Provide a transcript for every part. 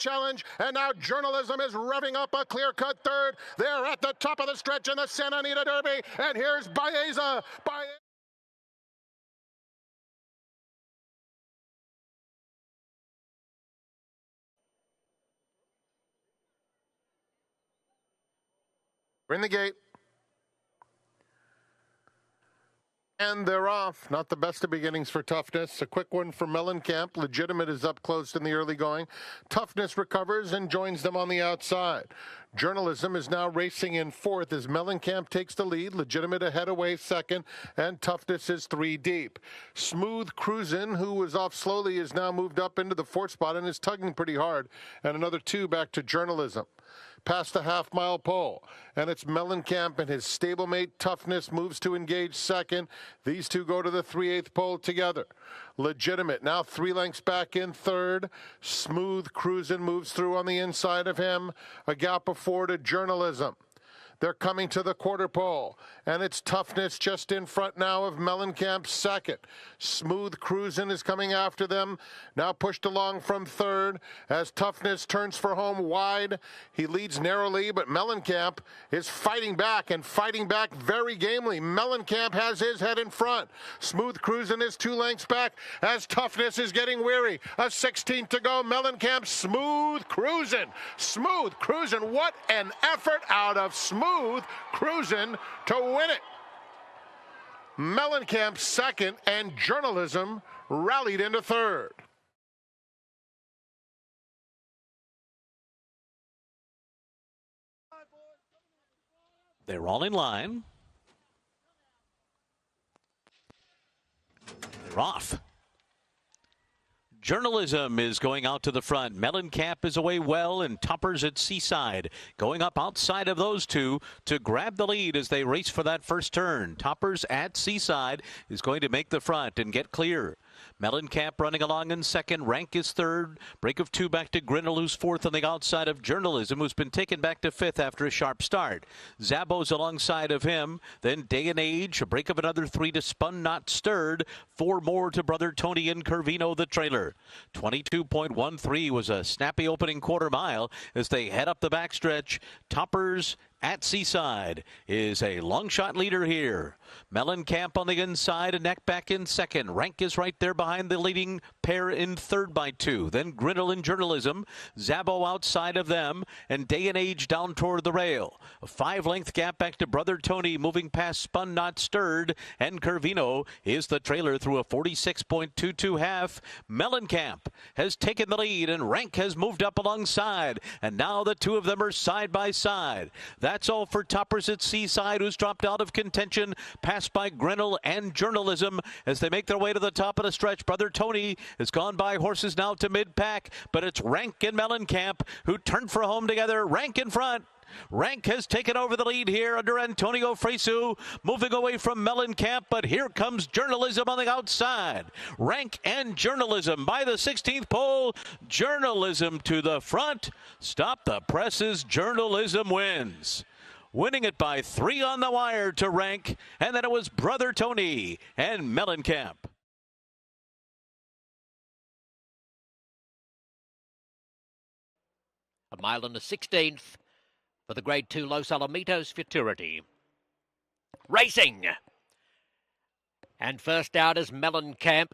challenge, and now Journalism is revving up a clear-cut third. They're at the top of the stretch in the Santa Anita Derby, and here's Baeza. We're in the gate. And they're off. Not the best of beginnings for Toughness. A quick one for Mellencamp. Legitimate is up close in the early going. Toughness recovers and joins them on the outside. Journalism is now racing in fourth as Mellencamp takes the lead. Legitimate ahead away second, and Toughness is three deep. Smooth Cruisin', who was off slowly, is now moved up into the fourth spot and is tugging pretty hard. And another two back to Journalism. Past the half-mile pole, and it's Mellencamp and his stablemate Toughness moves to engage second. These two go to the 3/8 pole together. Legitimate now 3 lengths back in third. Smooth Cruisin' moves through on the inside of him. A gap of 4 to Journalism. They're coming to the quarter pole, and it's Toughness just in front now of Mellencamp second. Smooth Cruisin' is coming after them, now pushed along from third as Toughness turns for home wide. He leads narrowly, but Mellencamp is fighting back, and fighting back very gamely. Mellencamp has his head in front. Smooth Cruisin' is 2 lengths back as Toughness is getting weary. A 16th to go. Mellencamp, Smooth Cruisin'. Smooth Cruisin', what an effort out of Smooth Cruisin' to win it. Mellencamp second, and Journalism rallied into third. They're all in line. They're off. Journalism is going out to the front. Mellencamp is away well, and Toppers at Seaside going up outside of those two to grab the lead as they race for that first turn. Toppers at Seaside is going to make the front and get clear. Mellencamp running along in second. Rank is third. Break of 2 back to Grinnell, who's fourth on the outside of Journalism, who's been taken back to fifth after a sharp start. Zabo's alongside of him. Then Day and Age. A break of another 3 to Spun Not Stirred. 4 more to Brother Tony and Curvino, the trailer. 22.13 was a snappy opening quarter mile as they head up the backstretch. Toppers at Seaside is a long shot leader here. Mellencamp on the inside, a neck back in second. Rank is right there behind the leading pair in third by 2. Then Grinnell and Journalism. Zabo outside of them, and Day and Age down toward the rail. A 5-length gap back to Brother Tony, moving past Spun Not Stirred, and Curvino is the trailer through a 46.22 half. Mellencamp has taken the lead, and Rank has moved up alongside, and now the two of them are side by side. That's all for Toppers at Seaside, who's dropped out of contention, passed by Grinnell and Journalism as they make their way to the top of the stretch. Brother Tony has gone by horses now to mid-pack, but it's Rank and Mellencamp who turn for home together. Rank in front. Rank has taken over the lead here under Antonio Fresu, moving away from Mellencamp, but here comes Journalism on the outside. Rank and Journalism by the 16th pole. Journalism to the front. Stop the presses. Journalism wins. Winning it by 3 on the wire to Rank, and then it was Brother Tony and Mellencamp. A mile and a 16th. For the Grade 2 Los Alamitos Futurity. Racing! And first out is Mellencamp.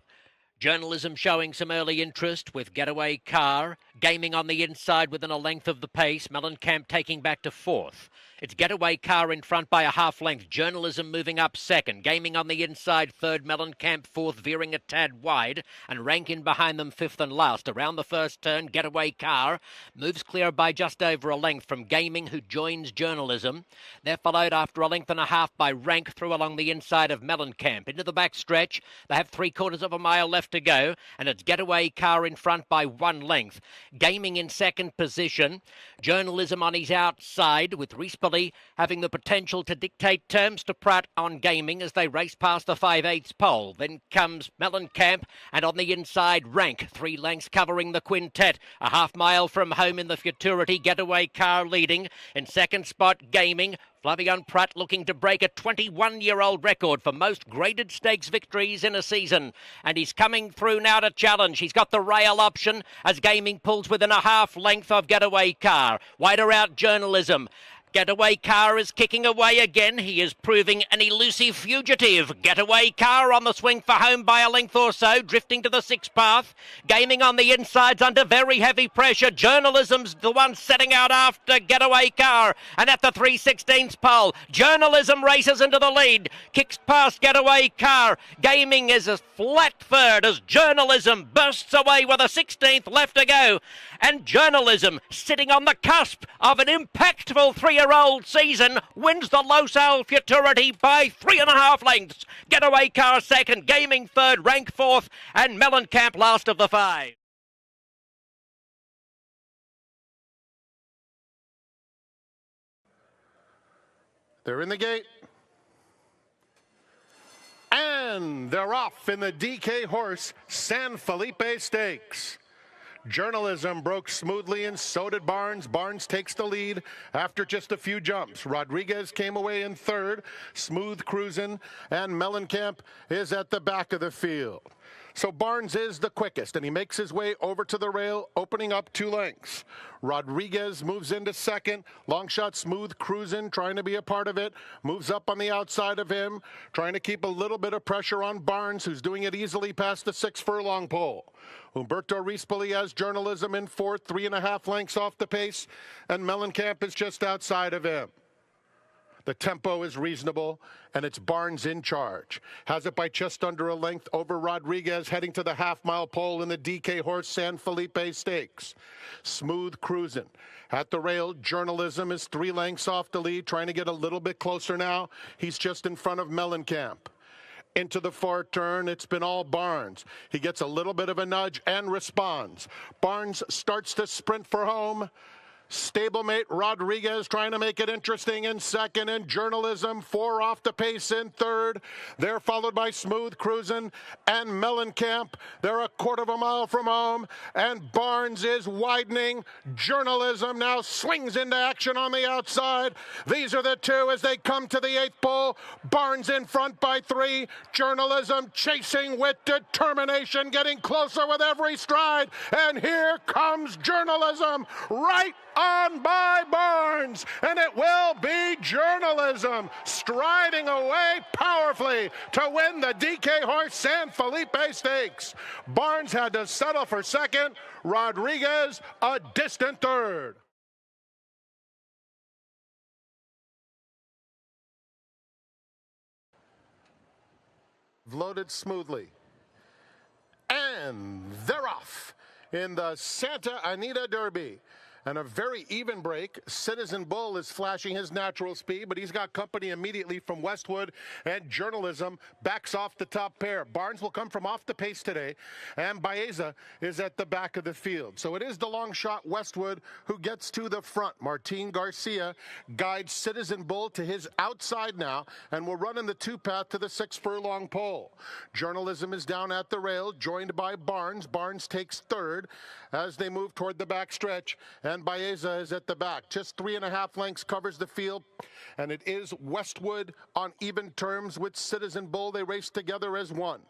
Journalism showing some early interest with Getaway Car. Gaming on the inside within a length of the pace. Mellencamp taking back to fourth. It's Getaway Car in front by a half length. Journalism moving up second. Gaming on the inside third. Mellencamp fourth, veering a tad wide. And Rank in behind them fifth and last. Around the first turn, Getaway Car moves clear by just over a length from Gaming, who joins Journalism. They're followed after a length and a half by Rank through along the inside of Mellencamp. Into the back stretch. They have 3/4 of a mile left to go. And it's Getaway Car in front by 1 length. Gaming in second position. Journalism on his outside with Reese having the potential to dictate terms to Pratt on Gaming as they race past the 5/8 pole. Then comes Mellencamp, and on the inside Rank, 3 lengths covering the quintet. A half mile from home in the Futurity. Getaway Car leading. In second spot Gaming. Flavien Prat looking to break a 21-year-old record for most graded stakes victories in a season. And he's coming through now to challenge. He's got the rail option as Gaming pulls within a half length of Getaway Car. Wider out Journalism. Getaway Car is kicking away again. He is proving an elusive fugitive. Getaway Car on the swing for home by a length or so, drifting to the sixth path. Gaming on the insides under very heavy pressure. Journalism's the one setting out after Getaway Car. And at the 3/16th pole, Journalism races into the lead. Kicks past Getaway Car. Gaming is a flat third as Journalism bursts away with a 16th left to go. And Journalism, sitting on the cusp of an impactful 3-year-old season, wins the Luxor Futurity by 3.5 lengths. Getaway Car second, Gaming third, rank fourth, and Mellencamp last of the 5. They're in the gate. And they're off in the DK Horse San Felipe Stakes. Journalism broke smoothly, and so did Barnes. Barnes takes the lead after just a few jumps. Rodriguez came away in third, smooth cruising, and Mellencamp is at the back of the field. So Barnes is the quickest, and he makes his way over to the rail, opening up 2 lengths. Rodriguez moves into second. Long shot, smooth cruising, trying to be a part of it. Moves up on the outside of him, trying to keep a little bit of pressure on Barnes, who's doing it easily past the 6 furlong pole. Humberto Rispoli has Journalism in fourth, 3.5 lengths off the pace, and Mellencamp is just outside of him. The tempo is reasonable, and it's Barnes in charge. Has it by just under a length over Rodriguez, heading to the half-mile pole in the DK Horse San Felipe Stakes. Smooth cruising. At the rail, Journalism is 3 lengths off the lead, trying to get a little bit closer now. He's just in front of Mellencamp. Into the far turn, it's been all Barnes. He gets a little bit of a nudge and responds. Barnes starts to sprint for home. Stablemate Rodriguez trying to make it interesting in second, and Journalism 4 off the pace in third. They're followed by Smooth Cruisin' and Mellencamp. They're a quarter of a mile from home, and Barnes is widening. Journalism now swings into action on the outside. These are the two as they come to the 8th pole. Barnes in front by 3. Journalism chasing with determination, getting closer with every stride. And here comes Journalism right on by Barnes, and it will be Journalism striding away powerfully to win the DK Horse San Felipe Stakes. Barnes had to settle for second, Rodriguez a distant third. Loaded smoothly, and they're off in the Santa Anita Derby. And a very even break. Citizen Bull is flashing his natural speed, but he's got company immediately from Westwood, and Journalism backs off the top pair. Barnes will come from off the pace today, and Baeza is at the back of the field. So it is the long shot Westwood who gets to the front. Martin Garcia guides Citizen Bull to his outside now, and will run in the 2-path to the 6 furlong pole. Journalism is down at the rail, joined by Barnes. Barnes takes third as they move toward the back stretch, and Baeza is at the back. Just 3.5 lengths covers the field, and it is Westwood on even terms with Citizen Bull. They race together as one.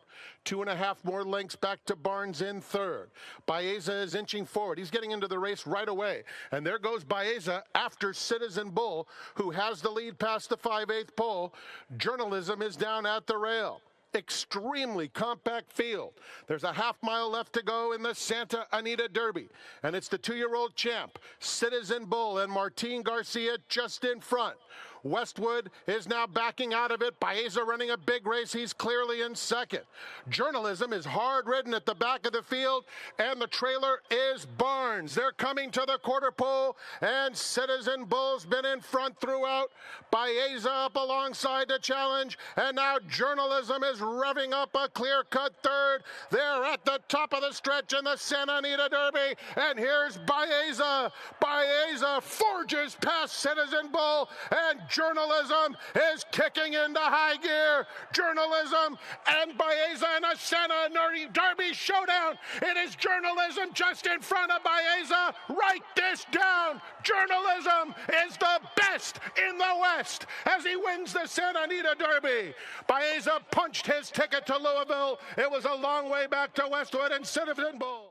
2.5 more lengths back to Barnes in third. Baeza is inching forward. He's getting into the race right away, and there goes Baeza after Citizen Bull, who has the lead past the 5/8 pole. Journalism is down at the rail. Extremely compact field. There's a half-mile left to go in the Santa Anita Derby, and it's the 2-year-old champ, Citizen Bull, and Martin Garcia just in front. Westwood is now backing out of it. Baeza running a big race. He's clearly in second. Journalism is hard-ridden at the back of the field, and the trailer is Barnes. They're coming to the quarter pole, and Citizen Bull's been in front throughout. Baeza up alongside the challenge, and now Journalism is revving up a clear-cut third. They're at the top of the stretch in the Santa Anita Derby, and here's Baeza. Baeza forges past Citizen Bull, and Journalism is kicking into high gear. Journalism and Baeza in a Santa Derby showdown. It is Journalism just in front of Baeza. Write this down. Journalism is the best best in the West as he wins the Santa Anita Derby. Baeza punched his ticket to Louisville. It was a long way back to Westwood and Citizen Bull.